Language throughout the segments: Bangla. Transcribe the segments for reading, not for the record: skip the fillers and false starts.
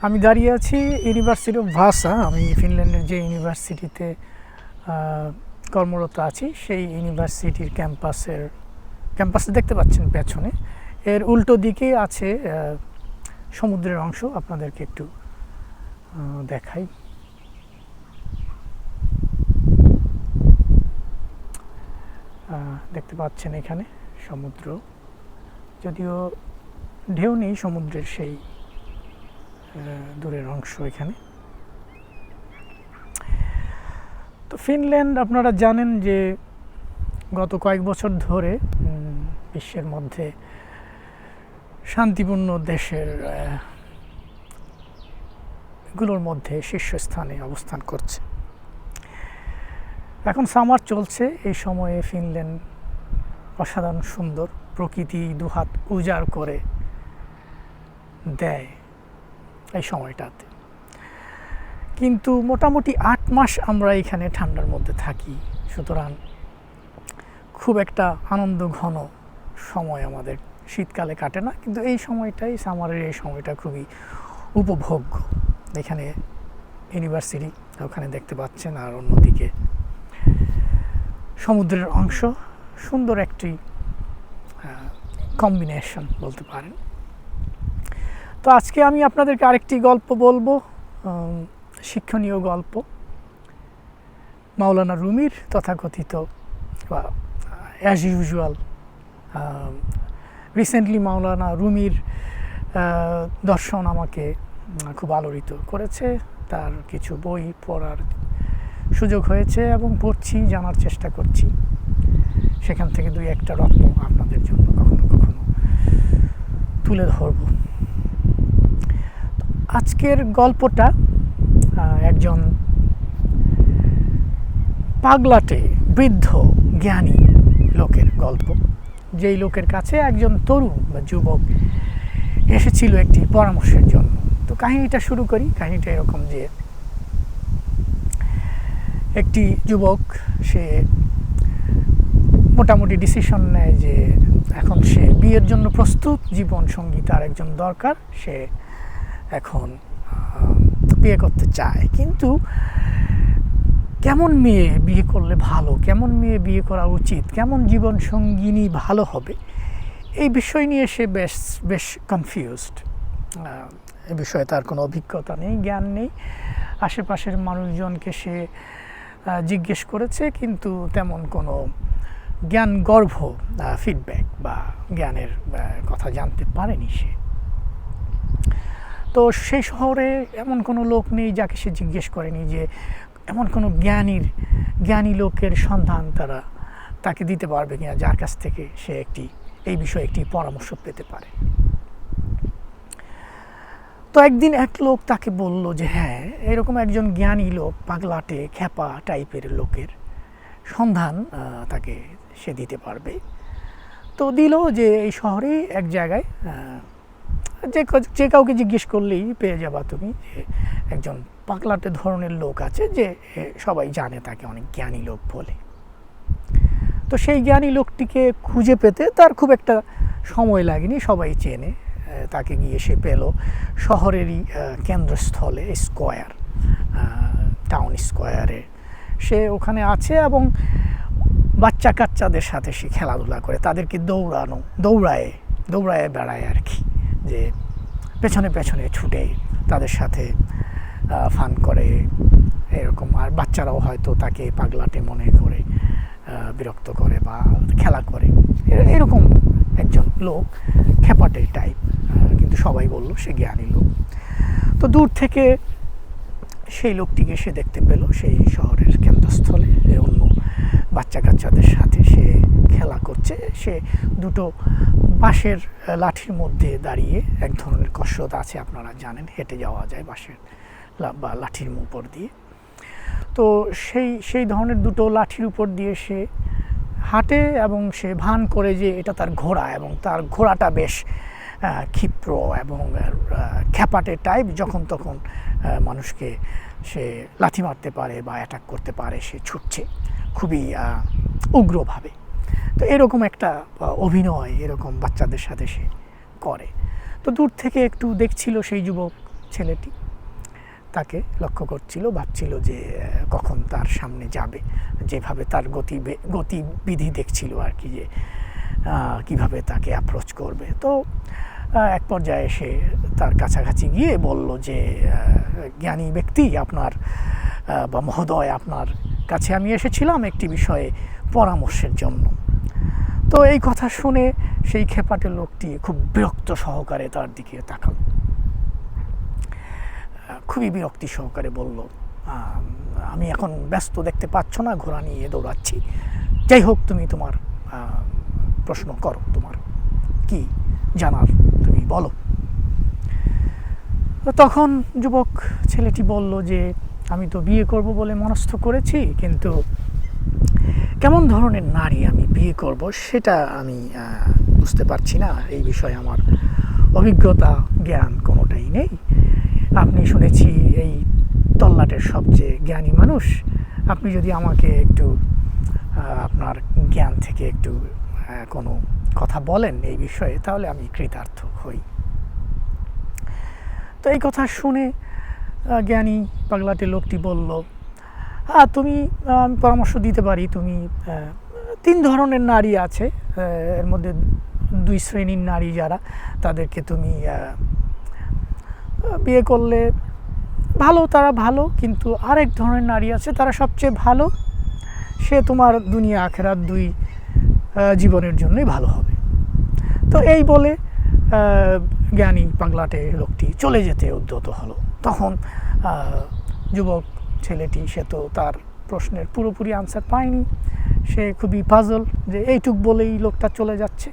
আমি দাঁড়িয়ে আছি ইউনিভার্সিটি অফ ভাসা। আমি ফিনল্যান্ডের যে ইউনিভার্সিটিতে কর্মরত আছি সেই ইউনিভার্সিটির ক্যাম্পাসে দেখতে পাচ্ছেন পেছনে, এর উল্টো দিকে আছে সমুদ্রের অংশ। আপনাদেরকে একটু দেখাই। দেখতে পাচ্ছেন এখানে সমুদ্র, যদিও ঢেউ নেই সমুদ্রের, সেই দূরের অংশ এখানে। তো ফিনল্যান্ড আপনারা জানেন যে গত কয়েক বছর ধরে বিশ্বের মধ্যে শান্তিপূর্ণ দেশের গুলোর মধ্যে শীর্ষস্থানে অবস্থান করছে। এখন সামার চলছে, এই সময়ে ফিনল্যান্ড অসাধারণ সুন্দর, প্রকৃতি দুহাত উজাড় করে দেয় এই সময়টাতে। কিন্তু মোটামুটি 8 মাস আমরা এখানে ঠান্ডার মধ্যে থাকি, সুতরাং খুব একটা আনন্দ ঘন সময় আমাদের শীতকালে কাটে না, কিন্তু এই সময়টাই, সামারের এই সময়টা খুবই উপভোগ্য। এখানে ইউনিভার্সিটি ওখানে দেখতে পাচ্ছেন, আর অন্যদিকে সমুদ্রের অংশ। সুন্দর একটি কম্বিনেশন বলতে পারেন। তো আজকে আমি আপনাদেরকে আরেকটি গল্প বলবো, শিক্ষণীয় গল্প। মাওলানা রুমির তথাকথিত বা অ্যাজ ইউজুয়াল, রিসেন্টলি মাওলানা রুমির দর্শন আমাকে খুব আলোড়িত করেছে। তার কিছু বই পড়ার সুযোগ হয়েছে এবং পড়ছি, জানার চেষ্টা করছি। সেখান থেকে 2-1টা রত্ন আপনাদের জন্য কখনো কখনো তুলে ধরব। আজকের গল্পটা একজন পাগলাটে বৃদ্ধ জ্ঞানী লোকের গল্প, যেই লোকের কাছে একজন তরুণ বা যুবক এসেছিল একটি পরামর্শের জন্য। তো কাহিনীটা শুরু করি। কাহিনীটা এরকম যে একটি যুবক, সে মোটামুটি ডিসিশন নেয় যে এখন সে বিয়ের জন্য প্রস্তুত, জীবন সঙ্গী তার একজন দরকার, সে এখন বিয়ে করতে চায়। কিন্তু কেমন মেয়ে বিয়ে করলে ভালো, কেমন মেয়ে বিয়ে করা উচিত, কেমন জীবন সঙ্গিনী ভালো হবে, এই বিষয় নিয়ে সে বেশ কনফিউজড। এ বিষয়ে তার কোনো অভিজ্ঞতা নেই, জ্ঞান নেই। আশেপাশের মানুষজনকে সে জিজ্ঞেস করেছে, কিন্তু তেমন কোনো জ্ঞানগর্ভ ফিডব্যাক বা জ্ঞানের কথা জানতে পারেনি সে। তো সেই শহরে এমন কোনো লোক নেই যাকে সে জিজ্ঞেস করেনি যে এমন কোনো জ্ঞানী লোকের সন্ধান তাকে দিতে পারবে কিনা, যার কাছ থেকে সে এই বিষয়ে একটি পরামর্শ পেতে পারে। তো একদিন এক লোক তাকে বলল যে হ্যাঁ, এরকম একজন জ্ঞানী লোক, পাগলাটে খ্যাপা টাইপের লোকের সন্ধান তাকে সে দিতে পারবে। তো দিল যে এই শহরেই এক জায়গায় যে কাউকে জিজ্ঞেস করলেই পেয়ে যাবা তুমি, যে একজন পাগলাটে ধরনের লোক আছে, যে সবাই জানে তাকে অনেক জ্ঞানী লোক বলে। তো সেই জ্ঞানী লোকটিকে খুঁজে পেতে তার খুব একটা সময় লাগেনি, সবাই চেনে তাকে। গিয়ে সে পেল শহরেরই কেন্দ্রস্থলে, টাউন স্কোয়ারে সে ওখানে আছে এবং বাচ্চা কাচ্চাদের সাথে সে খেলাধুলা করে, তাদেরকে দৌড়ায় বেড়ায় আর কি, যে পেছনে পেছনে ছুটে তাদের সাথে ফান করে এরকম। আর বাচ্চারাও হয়তো তাকে পাগলাটে মনে করে বিরক্ত করে বা খেলা করে, এরকম একজন লোক, খেপাটে টাইপ, কিন্তু সবাই বলল সে জ্ঞানী লোক। তো দূর থেকে সেই লোকটিকে সে দেখতে পেল সেই শহরের কেন্দ্রস্থলে, অন্য বাচ্চা কাচ্চাদের সাথে সে খেলা করছে। সে দুটো বাঁশের লাঠির মধ্যে দাঁড়িয়ে, এক ধরনের কসরত আছে আপনারা জানেন, হেঁটে যাওয়া যায় বাঁশের বা লাঠির উপর দিয়ে। তো সেই ধরনের দুটো লাঠির উপর দিয়ে সে হাঁটে এবং সে ভান করে যে এটা তার ঘোড়া, এবং তার ঘোড়াটা বেশ ক্ষিপ্র এবং খ্যাপাটে টাইপ, যখন তখন মানুষকে সে লাথি মারতে পারে বা অ্যাটাক করতে পারে। সে ছুটছে খুবই উগ্রভাবে। তো এরকম একটা অভিনয় এরকম বাচ্চাদের সাথে সে করে। তো দূর থেকে একটু দেখছিল সেই যুবক ছেলেটি তাকে লক্ষ্য করছিল, ভাবছিল যে কখন তার সামনে যাবে, যেভাবে তার গতিবিধি দেখছিল আর কি, যে কিভাবে তাকে অ্যাপ্রোচ করবে। তো এক পর্যায়ে এসে তার কাছাকাছি গিয়ে বলল যে জ্ঞানী ব্যক্তি, আপনার বা মহোদয়, আপনার কাছে আমি এসেছিলাম একটি বিষয়ে পরামর্শের জন্য। তো এই কথা শুনে সেই খেপাটে লোকটি খুব বিরক্ত সহকারে তার দিকে তাকাল, খুবই বিরক্তি সহকারে বলল, আমি এখন ব্যস্ত, দেখতে পাচ্ছ না ঘোড়া নিয়ে দৌড়াচ্ছি, যাই হোক তুমি তোমার প্রশ্ন করো, তোমার কি জানার তুমি বলো। তখন যুবক ছেলেটি বলল যে আমি তো বিয়ে করব বলে মনস্থ করেছি, কিন্তু কেমন ধরনের নারী আমি বিয়ে করব সেটা আমি বুঝতে পারছি না, এই বিষয়ে আমার অভিজ্ঞতা জ্ঞান কোনোটাই নেই। আপনি শুনেছি এই তল্লাটের সবচেয়ে জ্ঞানী মানুষ, আপনি যদি আমাকে একটু আপনার জ্ঞান থেকে একটু কোনো কথা বলেন এই বিষয়ে, তাহলে আমি কৃতার্থ হই। তো এই কথা শুনে জ্ঞানী পাগলাটে লোকটি বলল, তুমি আমি পরামর্শ দিতে পারি, তুমি 3 ধরনের নারী আছে, এর মধ্যে 2 শ্রেণীর নারী যারা, তাদেরকে তুমি বিয়ে করলে ভালো, তারা ভালো, কিন্তু আরেক ধরনের নারী আছে, তারা সবচেয়ে ভালো, সে তোমার দুনিয়া আখেরাত 2 জীবনের জন্যই ভালো হবে। তো এই বলে জ্ঞানী পাগলাটে লোকটি চলে যেতে উদ্যত হলো। তখন যুবক ছেলেটি, সে তো তার প্রশ্নের পুরোপুরি আনসার পায়নি, সে খুবই পাজল যে এইটুক বলেই লোকটা চলে যাচ্ছে।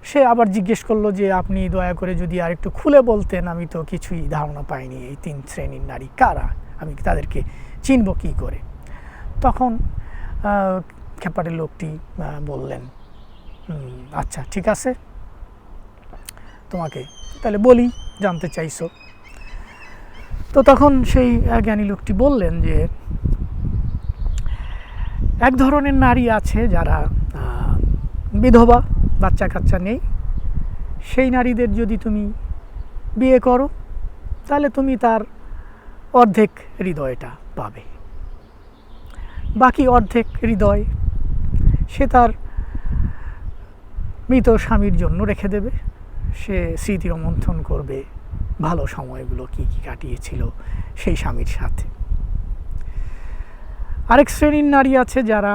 সে আবার জিজ্ঞেস করলো যে আপনি দয়া করে যদি আর একটু খুলে বলতেন, আমি তো কিছুই ধারণা পাইনি, এই 3 শ্রেণীর নারী কারা, আমি তাদেরকে চিনব কী করে। তখন খেপাটের লোকটি বললেন, আচ্ছা ঠিক আছে, তোমাকে তাহলে বলি, জানতে চাইছো। তো তখন সেই জ্ঞানী লোকটি বললেন যে এক ধরনের নারী আছে যারা বিধবা, বাচ্চা কাচ্চা নেই, সেই নারীদের যদি তুমি বিয়ে করো তাহলে তুমি তার অর্ধেক হৃদয়টা পাবে, বাকি অর্ধেক হৃদয় সে তার মৃত স্বামীর জন্য রেখে দেবে, সে স্মৃতি রোমন্থন করবে ভালো সময়গুলো কী কী কাটিয়েছিল সেই স্বামীর সাথে। আরেক শ্রেণীর নারী আছে যারা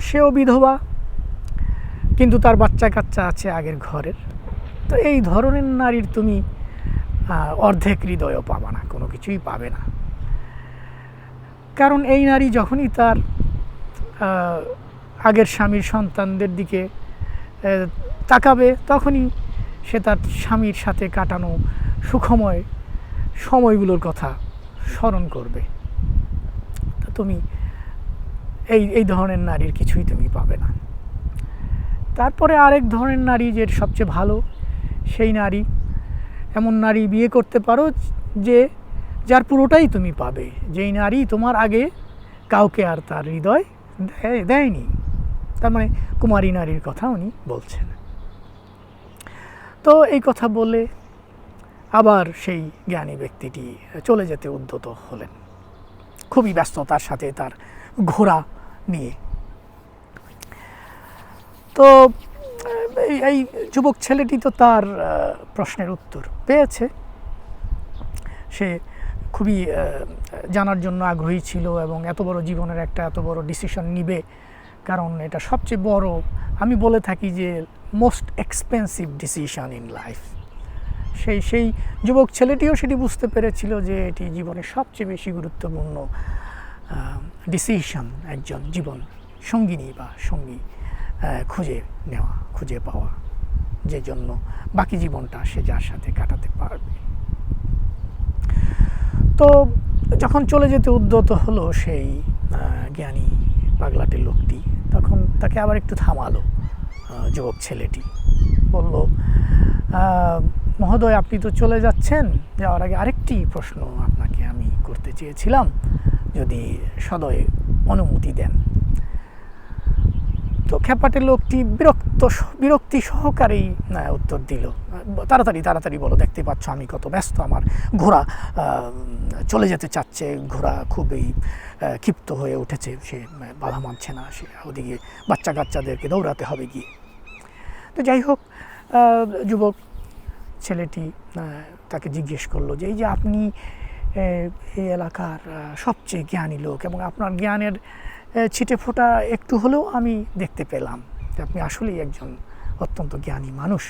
সেও বিধবা, কিন্তু তার বাচ্চা কাচ্চা আছে আগের ঘরের। তো এই ধরনের নারীর তুমি অর্ধেক হৃদয়ও পাবে না, কোনো কিছুই পাবে না, কারণ এই নারী যখনই তার আগের স্বামীর সন্তানদের দিকে তাকাবে, তখনই সে তার স্বামীর সাথে কাটানো সুখময় সময়গুলোর কথা স্মরণ করবে। তা তুমি এই ধরনের নারীর কিছুই তুমি পাবে না। তারপরে আরেক ধরনের নারী যে সবচেয়ে ভালো, সেই নারী, এমন নারী বিয়ে করতে পারো যে যার পুরোটাই তুমি পাবে, যেই নারী তোমার আগে কাউকে আর তার হৃদয় দেয়নি। তার মানে কুমারী নারীর কথা উনি বলছেন। তো এই কথা বলে আবার সেই জ্ঞানী ব্যক্তিটি চলে যেতে উদ্যত হলেন, খুবই ব্যস্ততার সাথে তার ঘোড়া নিয়ে। তো এই যুবক ছেলেটি তো তার প্রশ্নের উত্তর পেয়েছে, সে খুবই জানার জন্য আগ্রহী ছিল এবং এত বড় জীবনের একটা এত বড় ডিসিশন নিবে, কারণ এটা সবচেয়ে বড়, আমি বলে থাকি যে most expensive decision in life. সেই যুবক ছেলেটিও সেটি বুঝতে পেরেছিল যে এটি জীবনের সবচেয়ে বেশি গুরুত্বপূর্ণ ডিসিশন, একজন জীবন সঙ্গিনী বা সঙ্গী খুঁজে পাওয়া, যে জন্য বাকি জীবনটা সে যার সাথে কাটাতে পারবে। তো যখন চলে যেতে উদ্যত হলো সেই জ্ঞানী পাগলাটে লোকটি, তখন তাকে আবার একটু থামালো যুবক ছেলেটি, বলল, মহোদয় আপনি তো চলে যাচ্ছেন, যাওয়ার আগে আরেকটি প্রশ্ন আপনাকে আমি করতে চেয়েছিলাম, যদি সদয় অনুমতি দেন। তো খ্যাপাটে লোকটি বিরক্তি সহকারেই উত্তর দিল, তাড়াতাড়ি বলো, দেখতে পাচ্ছ আমি কত ব্যস্ত, আমার ঘোড়া চলে যেতে চাচ্ছে, ঘোড়া খুবই ক্ষিপ্ত হয়ে উঠেছে, সে বাধা মানছে না, সে ওদিকে বাচ্চা কাচ্চাদেরকে দৌড়াতে হবে গিয়ে। তো যাই হোক, যুবক ছেলেটি তাকে জিজ্ঞেস করলো যে এই যে আপনি এই এলাকার সবচেয়ে জ্ঞানী লোক এবং আপনার জ্ঞানের ছিটে ফোঁটা একটু হলেও আমি দেখতে পেলাম যে আপনি আসলেই একজন অত্যন্ত জ্ঞানী মানুষ,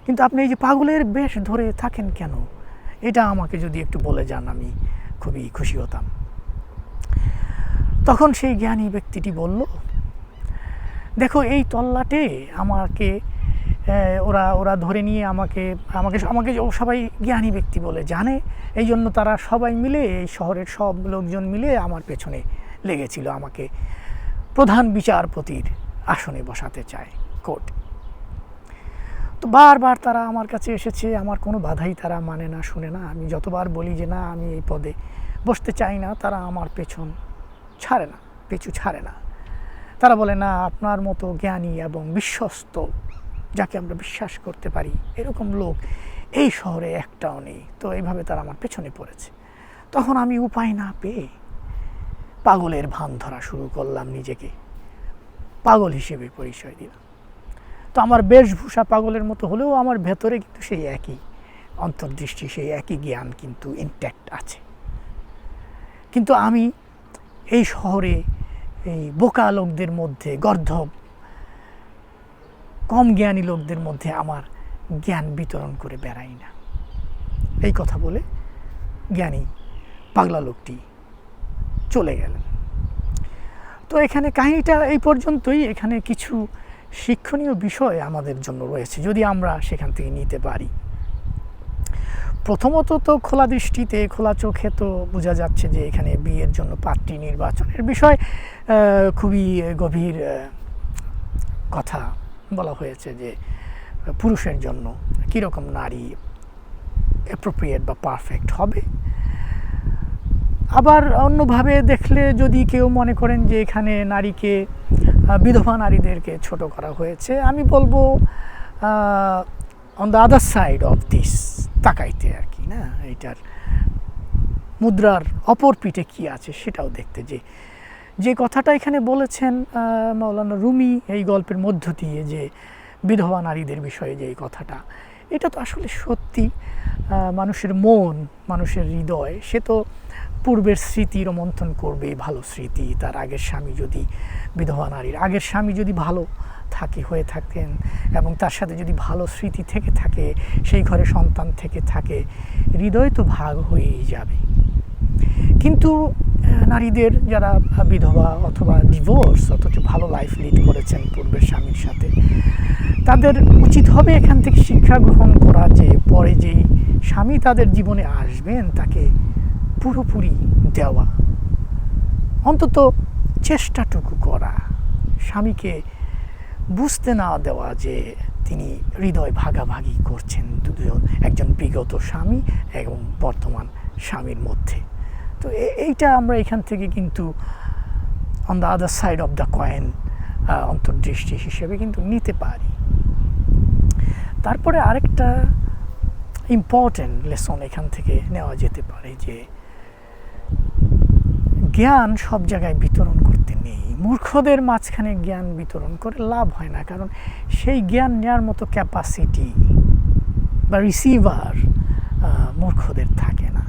কিন্তু আপনি এই যে পাগলের বেশ ধরে থাকেন কেন, এটা আমাকে যদি একটু বলে যান আমি খুবই খুশি হতাম। তখন সেই জ্ঞানী ব্যক্তিটি বলল, দেখো এই তল্লাটে আমাকে ওরা ধরে নিয়ে আমাকে সবাই জ্ঞানী ব্যক্তি বলে জানে, এই জন্য তারা সবাই মিলে, এই শহরের সব লোকজন মিলে আমার পেছনে লেগেছিল, আমাকে প্রধান বিচারপতির আসনে বসাতে চায় কোর্ট। তো বারবার তারা আমার কাছে এসেছে, আমার কোনো বাধাই তারা মানে না, শুনে না। আমি যতবার বলি যে না আমি এই পদে বসতে চাই না, তারা আমার পিছু ছাড়ে না। তারা বলে না, আপনার মতো জ্ঞানী এবং বিশ্বস্ত, যাকে আমরা বিশ্বাস করতে পারি, এরকম লোক এই শহরে একটাও নেই। তো এইভাবে তারা আমার পেছনে পড়েছে। তখন আমি উপায় না পেয়ে পাগলের ভান ধরা শুরু করলাম, নিজেকে পাগল হিসেবে পরিচয় দিলাম। তো আমার বেশভূষা পাগলের মতো হলেও আমার ভেতরে কিন্তু সেই একই অন্তর্দৃষ্টি, সেই একই জ্ঞান কিন্তু ইনট্যাক্ট আছে। কিন্তু আমি এই শহরে এই বোকা লোকদের মধ্যে, গর্ধব কম জ্ঞানী লোকদের মধ্যে আমার জ্ঞান বিতরণ করে বেড়াই না। এই কথা বলে জ্ঞানী পাগলা লোকটি চলে গেলেন। তো এখানে কাহিনীটা এই পর্যন্তই। এখানে কিছু শিক্ষণীয় বিষয় আমাদের জন্য রয়েছে, যদি আমরা সেখান থেকে নিতে পারি। প্রথমত তো খোলা দৃষ্টিতে, খোলা চোখে তো বোঝা যাচ্ছে যে এখানে বিয়ের জন্য পাত্রী নির্বাচনের বিষয় খুবই গভীর কথা বলা হয়েছে, যে পুরুষের জন্য কীরকম নারী অ্যাপ্রোপ্রিয়েট বা পারফেক্ট হবে। আবার অন্যভাবে দেখলে যদি কেউ মনে করেন যে এখানে নারীকে, বিধবা নারীদেরকে ছোট করা হয়েছে, আমি বলবো on the other side of this তাকাইতে আর কি, না, এইটার মুদ্রার অপর পিঠে কী আছে সেটাও দেখতে। যে কথাটা এখানে বলেছেন মাওলানা রুমি এই গল্পের মধ্য দিয়ে, যে বিধবা নারীদের বিষয়ে যে এই কথাটা, এটা তো আসলে সত্যি। মানুষের মন, মানুষের হৃদয়, সে তো পূর্বের স্মৃতি রোমন্থন করবে, ভালো স্মৃতি। তার আগের স্বামী যদি, বিধবা নারীর আগের স্বামী যদি ভালো হয়ে থাকেন এবং তার সাথে যদি ভালো স্মৃতি থেকে থাকে, সেই ঘরে সন্তান থেকে থাকে, হৃদয় তো ভাগ হয়েই যাবে। কিন্তু নারীদের যারা বিধবা অথবা ডিভোর্স, অথচ ভালো লাইফ লিড করেছেন পূর্বের স্বামীর সাথে, তাদের উচিত হবে এখান থেকে শিক্ষা গ্রহণ করা, যে পরে যেই স্বামী তাদের জীবনে আসবেন তাকে পুরোপুরি দেওয়া, অন্তত চেষ্টাটুকু করা, স্বামীকে বুঝতে না দেওয়া যে তিনি হৃদয় ভাগাভাগি করছেন একজন বিগত স্বামী এবং বর্তমান স্বামীর মধ্যে। তো এইটা আমরা এখান থেকে কিন্তু on the other side of the coin অন্তর্দৃষ্টি হিসেবে কিন্তু নিতে পারি। তারপরে আরেকটা ইম্পর্টেন্ট লেসন এখান থেকে নেওয়া যেতে পারে, যে জ্ঞান সব জায়গায় বিতরণ করতে নেই। মূর্খদের মাঝখানে জ্ঞান বিতরণ করে লাভ হয় না, কারণ সেই জ্ঞান নেওয়ার মতো ক্যাপাসিটি বা রিসিভার মূর্খদের থাকে না।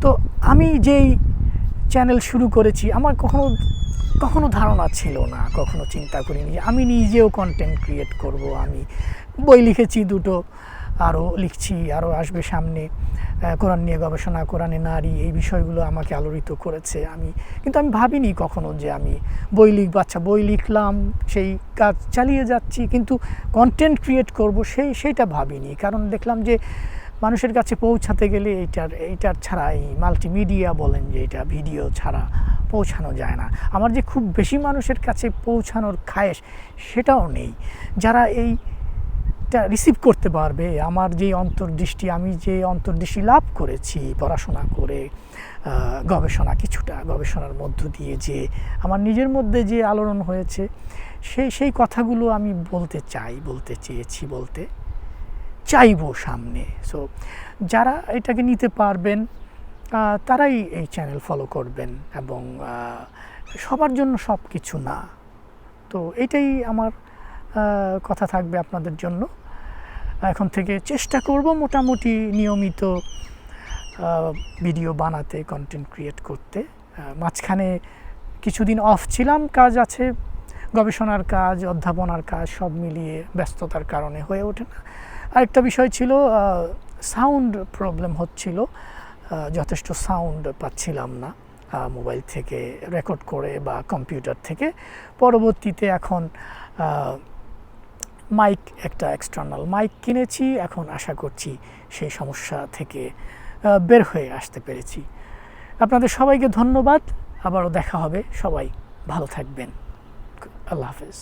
তো আমি যেই চ্যানেল শুরু করেছি, আমার কখনো ধারণা ছিল না, কখনো চিন্তা করিনি যে আমি নিজেও কন্টেন্ট ক্রিয়েট করব। আমি বই লিখেছি দুটো, আরও লিখছি, আরও আসবে সামনে। কোরআন নিয়ে গবেষণা, কোরআনে নারী, এই বিষয়গুলো আমাকে আলোড়িত করেছে। কিন্তু আমি ভাবিনি কখনো যে আমি বই লিখব। আচ্ছা, বই লিখলাম, সেই কাজ চালিয়ে যাচ্ছি, কিন্তু কন্টেন্ট ক্রিয়েট করব সেইটা ভাবিনি। কারণ দেখলাম যে মানুষের কাছে পৌঁছাতে গেলে এইটার ছাড়া, এই মাল্টিমিডিয়া বলেন যে এটা ভিডিও ছাড়া পৌঁছানো যায় না। আমার যে খুব বেশি মানুষের কাছে পৌঁছানোর খায়েশ, সেটাও নেই। যারা এই এটা রিসিভ করতে পারবে। আমার যে অন্তর্দৃষ্টি, আমি যে অন্তর্দৃষ্টি লাভ করেছি পড়াশোনা করে, গবেষণার মধ্য দিয়ে যে আমার নিজের মধ্যে যে আলোড়ন হয়েছে, সেই কথাগুলো আমি বলতে চেয়েছি, বলতে চাইবো সামনে। সো যারা এটাকে নিতে পারবেন তারাই এই চ্যানেল ফলো করবেন, এবং সবার জন্য সব কিছু না। তো এটাই আমার কথা থাকবে আপনাদের জন্য। এখন থেকে চেষ্টা করব মোটামুটি নিয়মিত ভিডিও বানাতে, কন্টেন্ট ক্রিয়েট করতে। মাঝখানে কিছুদিন অফ ছিলাম, কাজ আছে, গবেষণার কাজ, অধ্যাপনার কাজ, সব মিলিয়ে ব্যস্ততার কারণে হয়ে ওঠে না। আরেকটা বিষয় ছিল, সাউন্ড প্রবলেম হচ্ছিল, যথেষ্ট সাউন্ড পাচ্ছিলাম না মোবাইল থেকে রেকর্ড করে বা কম্পিউটার থেকে। পরবর্তীতে এখন মাইক, একটা এক্সটার্নাল মাইক কিনেছি, এখন আশা করছি সেই সমস্যা থেকে বের হয়ে আসতে পেরেছি। আপনাদের সবাইকে ধন্যবাদ, আবারও দেখা হবে, সবাই ভালো থাকবেন, আল্লাহ হাফেজ।